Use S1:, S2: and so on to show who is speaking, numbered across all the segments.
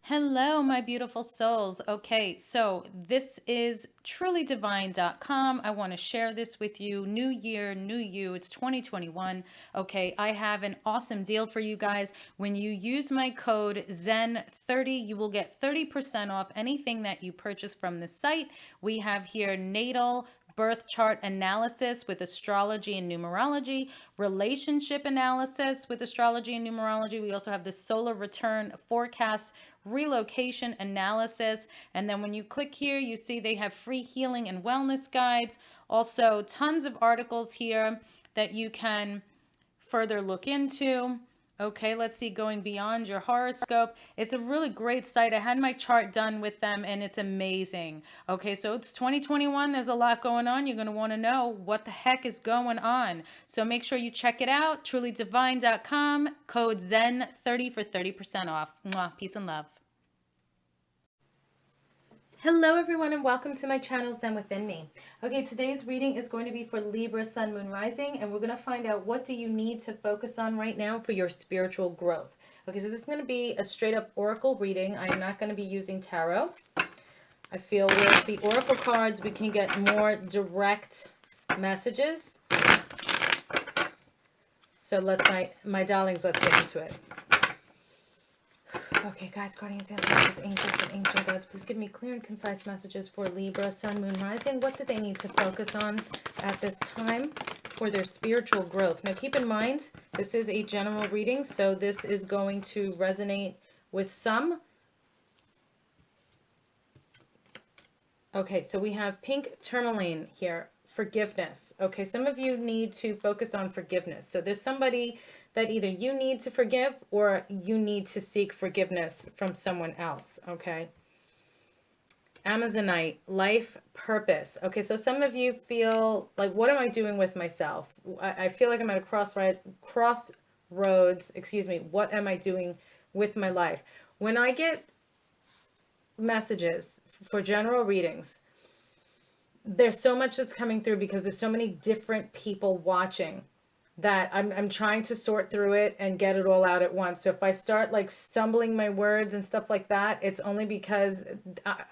S1: Hello, my beautiful souls. Okay, so this is trulydivine.com. I want to share this with you. New year, new you. It's 2021. Okay, I have an awesome deal for you guys. When you use my code ZEN30, you will get 30% off anything that you purchase from the site. We have here natal birth chart analysis with astrology and numerology, relationship analysis with astrology and numerology. We also have the solar return forecast, relocation analysis. And then when you click here, you see they have free healing and wellness guides. Also, tons of articles here that you can further look into. Okay, let's see, going beyond your horoscope. It's a really great site. I had my chart done with them and it's amazing. Okay, so it's 2021. There's a lot going on. You're going to want to know what the heck is going on. So make sure you check it out. Trulydivine.com, code ZEN30 for 30% off. Mwah, peace and love.
S2: Hello everyone and welcome to my channel Zen Within Me. Okay, today's reading is going to be for Libra, Sun, Moon, Rising, and we're going to find out what do you need to focus on right now for your spiritual growth. Okay, so this is going to be a straight up oracle reading. I am not going to be using tarot. I feel with the oracle cards we can get more direct messages. So my darlings, let's get into it. Okay, guys, guardians, ancestors, angels, and ancient gods, please give me clear and concise messages for Libra, Sun, Moon, Rising. What do they need to focus on at this time for their spiritual growth? Now, keep in mind, this is a general reading, so this is going to resonate with some. Okay, so we have pink tourmaline here, forgiveness. Okay, some of you need to focus on forgiveness. So there's somebody that either you need to forgive or you need to seek forgiveness from someone else, okay? Amazonite, life purpose. Okay, so some of you feel like, what am I doing with myself? I feel like I'm at a crossroads, excuse me. What am I doing with my life? When I get messages for general readings, there's so much that's coming through because there's so many different people watching that I'm trying to sort through it and get it all out at once. So if I start like stumbling my words and stuff like that, it's only because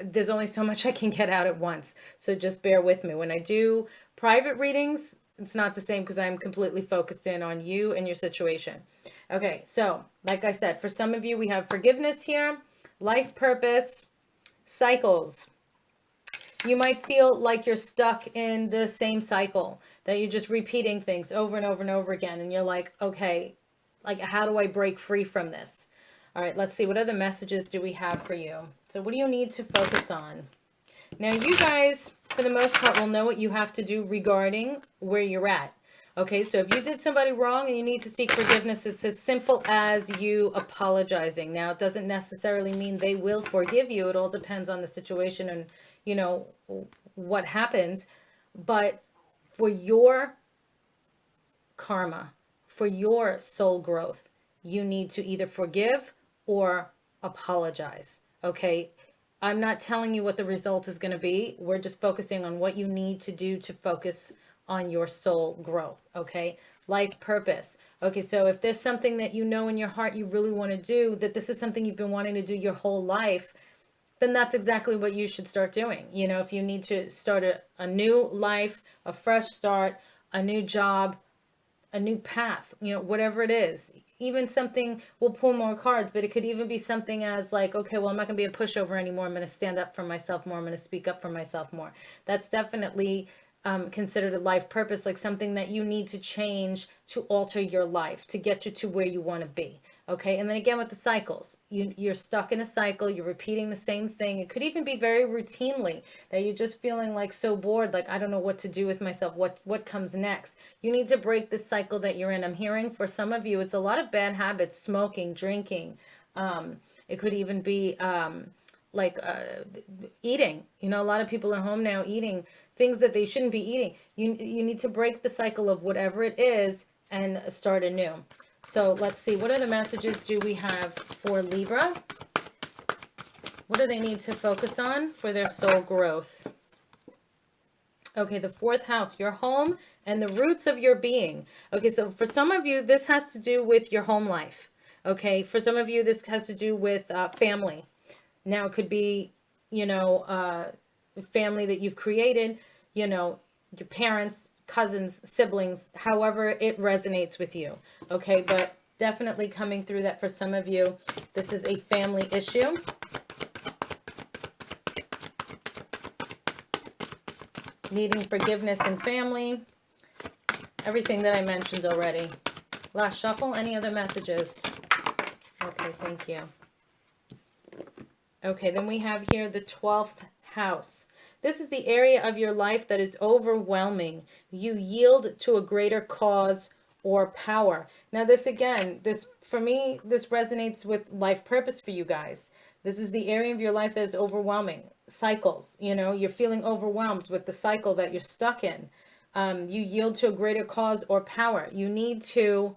S2: there's only so much I can get out at once. So just bear with me. When I do private readings, it's not the same because I'm completely focused in on you and your situation. Okay, so like I said, for some of you, we have forgiveness here, life purpose, cycles. You might feel like you're stuck in the same cycle, that you're just repeating things over and over and over again. And you're like, okay, like, how do I break free from this? All right, let's see. What other messages do we have for you? So what do you need to focus on? Now, you guys, for the most part, will know what you have to do regarding where you're at. Okay, so if you did somebody wrong and you need to seek forgiveness, it's as simple as you apologizing. Now, it doesn't necessarily mean they will forgive you. It all depends on the situation and, you know, what happens. But for your karma, for your soul growth, you need to either forgive or apologize. Okay, I'm not telling you what the result is going to be. We're just focusing on what you need to do to focus on your soul growth. Okay, life purpose. Okay, so if there's something that you know in your heart you really want to do, that this is something you've been wanting to do your whole life, then that's exactly what you should start doing. You know, if you need to start a new life, a fresh start, a new job, a new path, you know, whatever it is. Even something, we'll pull more cards, but it could even be something as like, okay, well, I'm not going to be a pushover anymore. I'm going to stand up for myself more. I'm going to speak up for myself more. That's definitely considered a life purpose, like something that you need to change to alter your life, to get you to where you want to be. Okay, and then again with the cycles, you're stuck in a cycle, you're repeating the same thing. It could even be very routinely that you're just feeling like so bored, like I don't know what to do with myself, what comes next. You need to break this cycle that you're in. I'm hearing for some of you, it's a lot of bad habits, smoking, drinking. It could even be eating. You know, a lot of people are home now eating things that they shouldn't be eating. You need to break the cycle of whatever it is and start anew. So let's see, what other messages do we have for Libra? What do they need to focus on for their soul growth? Okay, the fourth house, your home and the roots of your being. Okay, so for some of you, this has to do with your home life. Okay, for some of you, this has to do with family. Now it could be, family that you've created, your parents, cousins, siblings, however it resonates with you. Okay, but definitely coming through that for some of you, this is a family issue. Needing forgiveness in family. Everything that I mentioned already. Last shuffle, any other messages? Okay, thank you. Okay, then we have here the 12th house. This is the area of your life that is overwhelming. You yield to a greater cause or power. Now this again, for me, this resonates with life purpose for you guys. This is the area of your life that is overwhelming. Cycles, you're feeling overwhelmed with the cycle that you're stuck in. You yield to a greater cause or power. You need to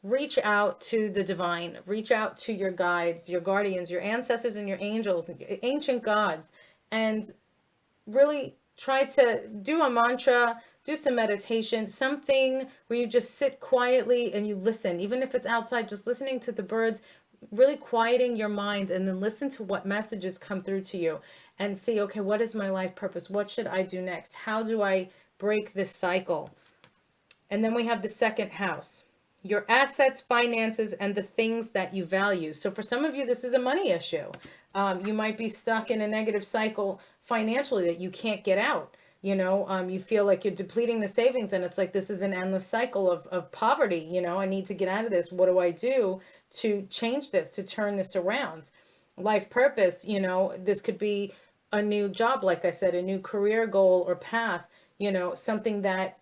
S2: reach out to the divine, reach out to your guides, your guardians, your ancestors, and your angels, ancient gods, and really try to do a mantra, do some meditation, something where you just sit quietly and you listen, even if it's outside, just listening to the birds, really quieting your mind, and then listen to what messages come through to you and see, okay, what is my life purpose? What should I do next? How do I break this cycle? And then we have the second house, your assets, finances, and the things that you value. So for some of you, this is a money issue. You might be stuck in a negative cycle financially that you can't get out. You feel like you're depleting the savings, and it's like this is an endless cycle of poverty. I need to get out of this. What do I do to change this, to turn this around? Life purpose, this could be a new job, like I said, a new career goal or path, something that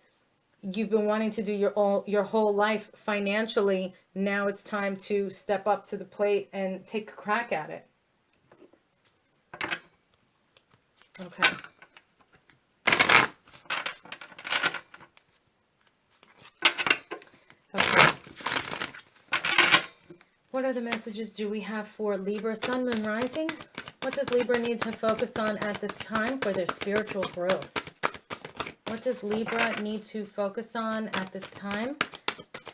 S2: you've been wanting to do your whole life financially. Now it's time to step up to the plate and take a crack at it. Okay. Okay. What other messages do we have for Libra, Sun, Moon, Rising? What does Libra need to focus on at this time for their spiritual growth? What does Libra need to focus on at this time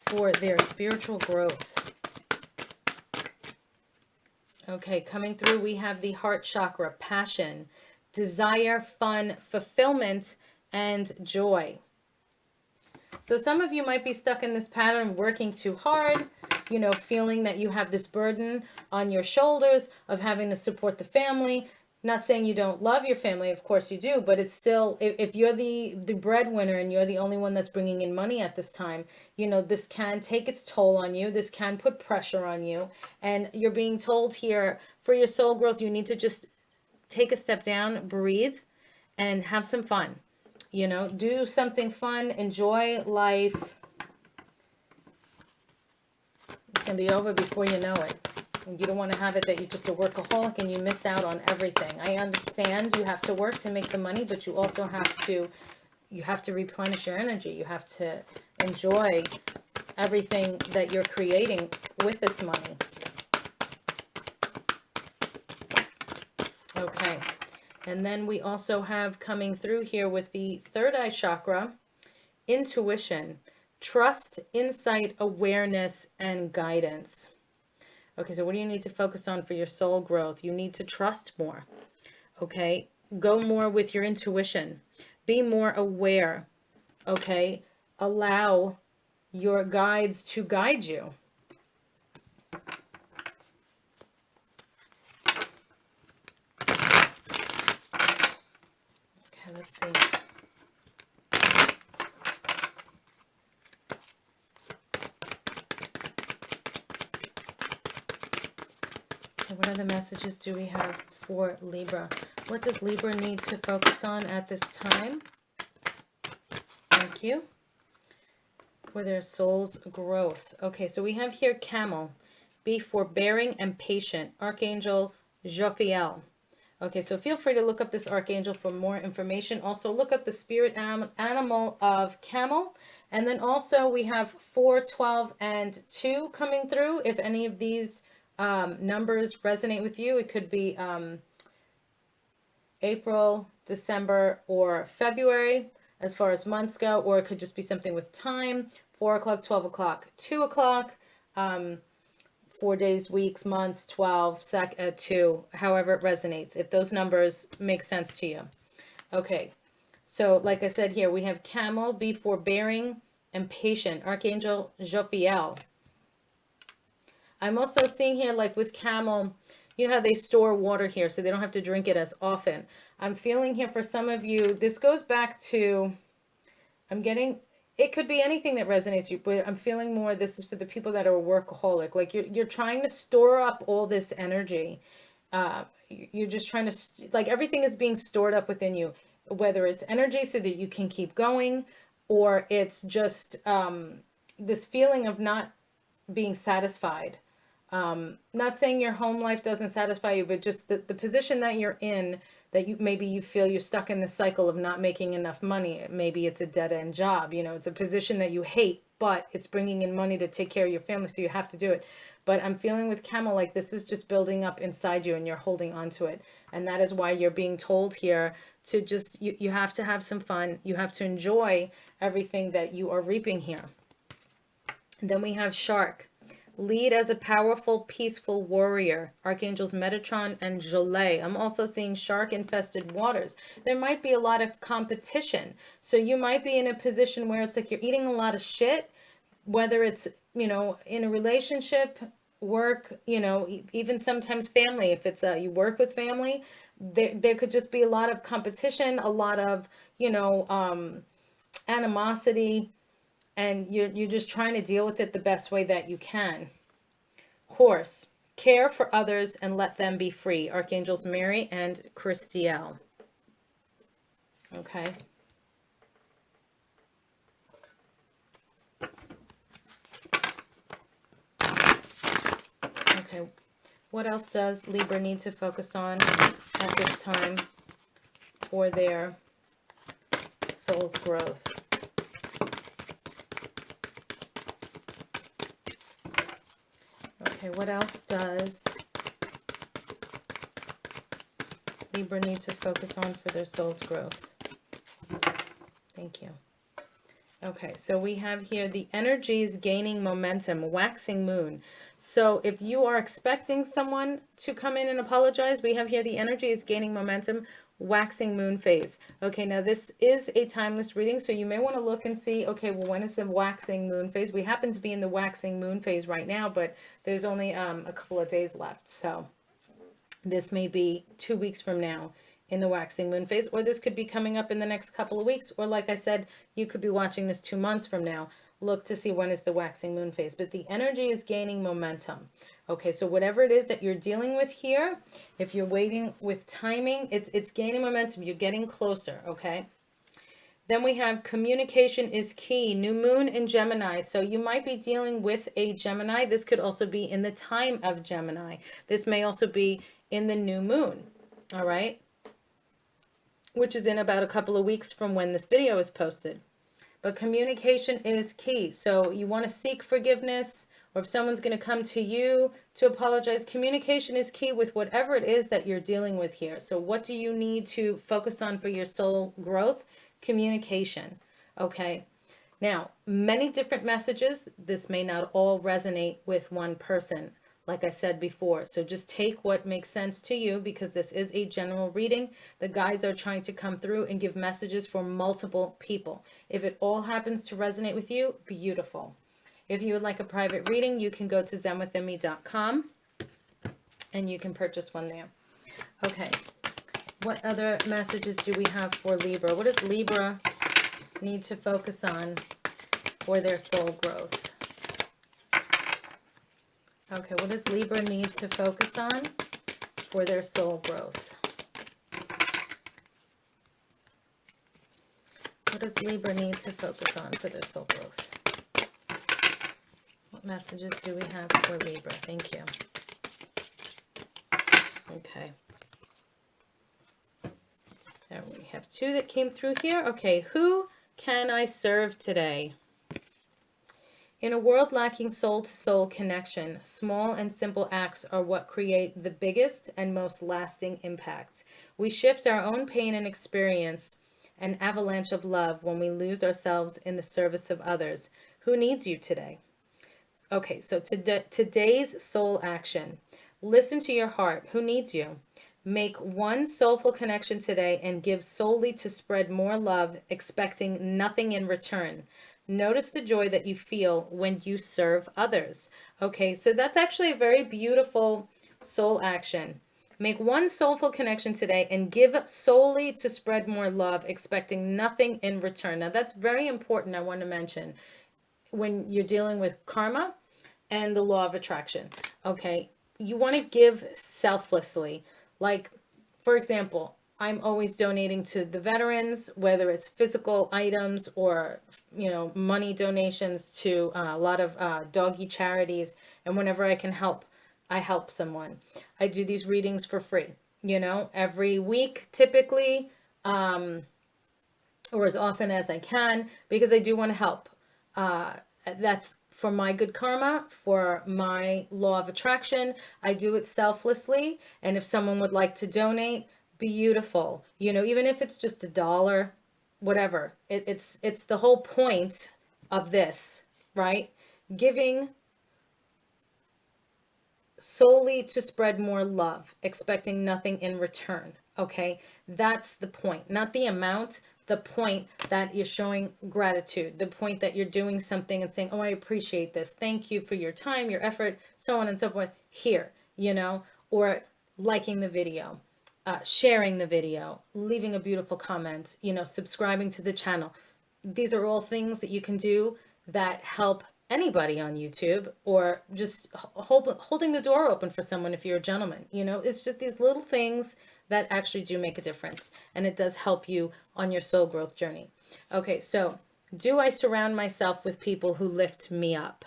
S2: for their spiritual growth? Okay, coming through, we have the heart chakra, passion, desire, fun, fulfillment, and joy. So some of you might be stuck in this pattern, working too hard, feeling that you have this burden on your shoulders of having to support the family. Not saying you don't love your family, of course you do, but it's still, if you're the breadwinner and you're the only one that's bringing in money at this time, this can take its toll on you. This can put pressure on you. And you're being told here, for your soul growth, you need to just take a step down, breathe, and have some fun. Do something fun, enjoy life. It's going to be over before you know it. And you don't want to have it that you're just a workaholic and you miss out on everything. I understand you have to work to make the money, but you also have to replenish your energy. You have to enjoy everything that you're creating with this money. Okay. And then we also have coming through here with the third eye chakra, intuition, trust, insight, awareness, and guidance. Okay, so what do you need to focus on for your soul growth? You need to trust more. Okay, go more with your intuition. Be more aware. Okay, allow your guides to guide you. Okay, let's see. What other messages do we have for Libra? What does Libra need to focus on at this time? Thank you. For their soul's growth. Okay, so we have here Camel. Be forbearing and patient. Archangel Jophiel. Okay, so feel free to look up this archangel for more information. Also, look up the spirit animal of camel. And then also we have 4, 12, and 2 coming through. If any of these numbers resonate with you, it could be April, December, or February as far as months go, or it could just be something with time. 4 o'clock, 12 o'clock, 2 o'clock, 4 days, weeks, months, 12, 2, however it resonates, if those numbers make sense to you. Okay, so like I said here, we have camel, be forbearing and patient. Archangel Jophiel. I'm also seeing here, like with camel, you know how they store water here so they don't have to drink it as often. I'm feeling here for some of you, this goes back to, I'm getting, it could be anything that resonates you, but I'm feeling more, this is for the people that are a workaholic. Like you're trying to store up all this energy. You're just trying to, like everything is being stored up within you, whether it's energy so that you can keep going, or it's just this feeling of not being satisfied. Not saying your home life doesn't satisfy you, but just the position that you're in, that you maybe you feel you're stuck in the cycle of not making enough money. Maybe it's a dead-end job, you know, it's a position that you hate, but it's bringing in money to take care of your family, so you have to do it. But I'm feeling with camel, like this is just building up inside you and you're holding on to it. And that is why you're being told here to just, you have to have some fun. You have to enjoy everything that you are reaping here. And then we have shark. Lead as a powerful, peaceful warrior. Archangels Metatron and Jolet. I'm also seeing shark-infested waters. There might be a lot of competition. So you might be in a position where it's like you're eating a lot of shit, whether it's, you know, in a relationship, work, you know, even sometimes family. If it's you work with family, there could just be a lot of competition, a lot of, you know, animosity, and you're just trying to deal with it the best way that you can. Horse, care for others and let them be free. Archangels Mary and Christiel. Okay. Okay. What else does Libra need to focus on at this time for their soul's growth? Okay, what else does Libra need to focus on for their soul's growth? Thank you. Okay, so we have here the energy is gaining momentum, waxing moon. So if you are expecting someone to come in and apologize, we have here the energy is gaining momentum, waxing moon phase. Okay, now this is a timeless reading, so you may want to look and see, okay, well, when is the waxing moon phase? We happen to be in the waxing moon phase right now, but there's only a couple of days left. So this may be 2 weeks from now in the waxing moon phase, or this could be coming up in the next couple of weeks, or like I said, you could be watching this 2 months from now. Look to see when is the waxing moon phase, but the energy is gaining momentum. Okay, so whatever it is that you're dealing with here, if you're waiting with timing, it's gaining momentum. You're getting closer, okay? Then we have communication is key. New moon in Gemini. So you might be dealing with a Gemini. This could also be in the time of Gemini. This may also be in the new moon, all right? Which is in about a couple of weeks from when this video is posted. But communication is key. So you want to seek forgiveness, or if someone's going to come to you to apologize, communication is key with whatever it is that you're dealing with here. So what do you need to focus on for your soul growth? Communication. Okay. Now, many different messages. This may not all resonate with one person, like I said before. So just take what makes sense to you, because this is a general reading. The guides are trying to come through and give messages for multiple people. If it all happens to resonate with you, beautiful. If you would like a private reading, you can go to zenwithinme.com and you can purchase one there. Okay. What other messages do we have for Libra? What does Libra need to focus on for their soul growth? Okay, what does Libra need to focus on for their soul growth? What does Libra need to focus on for their soul growth? What messages do we have for Libra? Thank you. Okay. There we have 2 that came through here. Okay, who can I serve today? In a world lacking soul-to-soul connection, small and simple acts are what create the biggest and most lasting impact. We shift our own pain and experience an avalanche of love when we lose ourselves in the service of others. Who needs you today? Okay, so today's soul action. Listen to your heart. Who needs you? Make one soulful connection today and give solely to spread more love, expecting nothing in return. Notice the joy that you feel when you serve others. Okay, so that's actually a very beautiful soul action. Make one soulful connection today and give solely to spread more love, expecting nothing in return. Now, that's very important, I want to mention, when you're dealing with karma and the law of attraction. Okay, you want to give selflessly. Like, for example, I'm always donating to the veterans, whether it's physical items or, money donations to a lot of doggy charities. And whenever I can help, I help someone. I do these readings for free, every week typically, or as often as I can, because I do want to help. That's for my good karma, for my law of attraction. I do it selflessly. And if someone would like to donate, beautiful. Even if it's just $1, whatever. It's the whole point of this, right? Giving solely to spread more love, expecting nothing in return. Okay, that's the point, not the amount, the point that you're showing gratitude, the point that you're doing something and saying, oh, I appreciate this. Thank you for your time, your effort, so on and so forth. Here, or liking the video, sharing the video, leaving a beautiful comment, subscribing to the channel. These are all things that you can do that help anybody on YouTube, or just holding the door open for someone if you're a gentleman. It's just these little things that actually do make a difference, and it does help you on your soul growth journey. Okay, so do I surround myself with people who lift me up?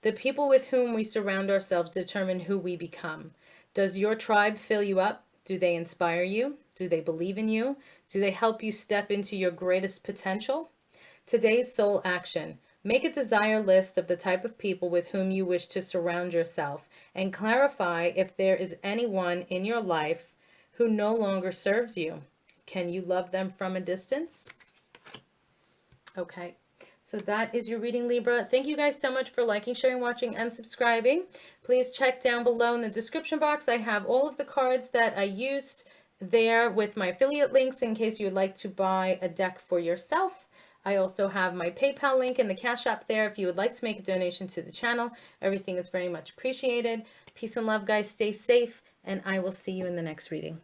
S2: The people with whom we surround ourselves determine who we become. Does your tribe fill you up? Do they inspire you? Do they believe in you? Do they help you step into your greatest potential? Today's soul action. Make a desire list of the type of people with whom you wish to surround yourself, and clarify if there is anyone in your life who no longer serves you. Can you love them from a distance? Okay, so that is your reading, Libra. Thank you guys so much for liking, sharing, watching, and subscribing. Please check down below in the description box. I have all of the cards that I used there with my affiliate links in case you would like to buy a deck for yourself. I also have my PayPal link and the Cash App there if you would like to make a donation to the channel. Everything is very much appreciated. Peace and love, guys. Stay safe, and I will see you in the next reading.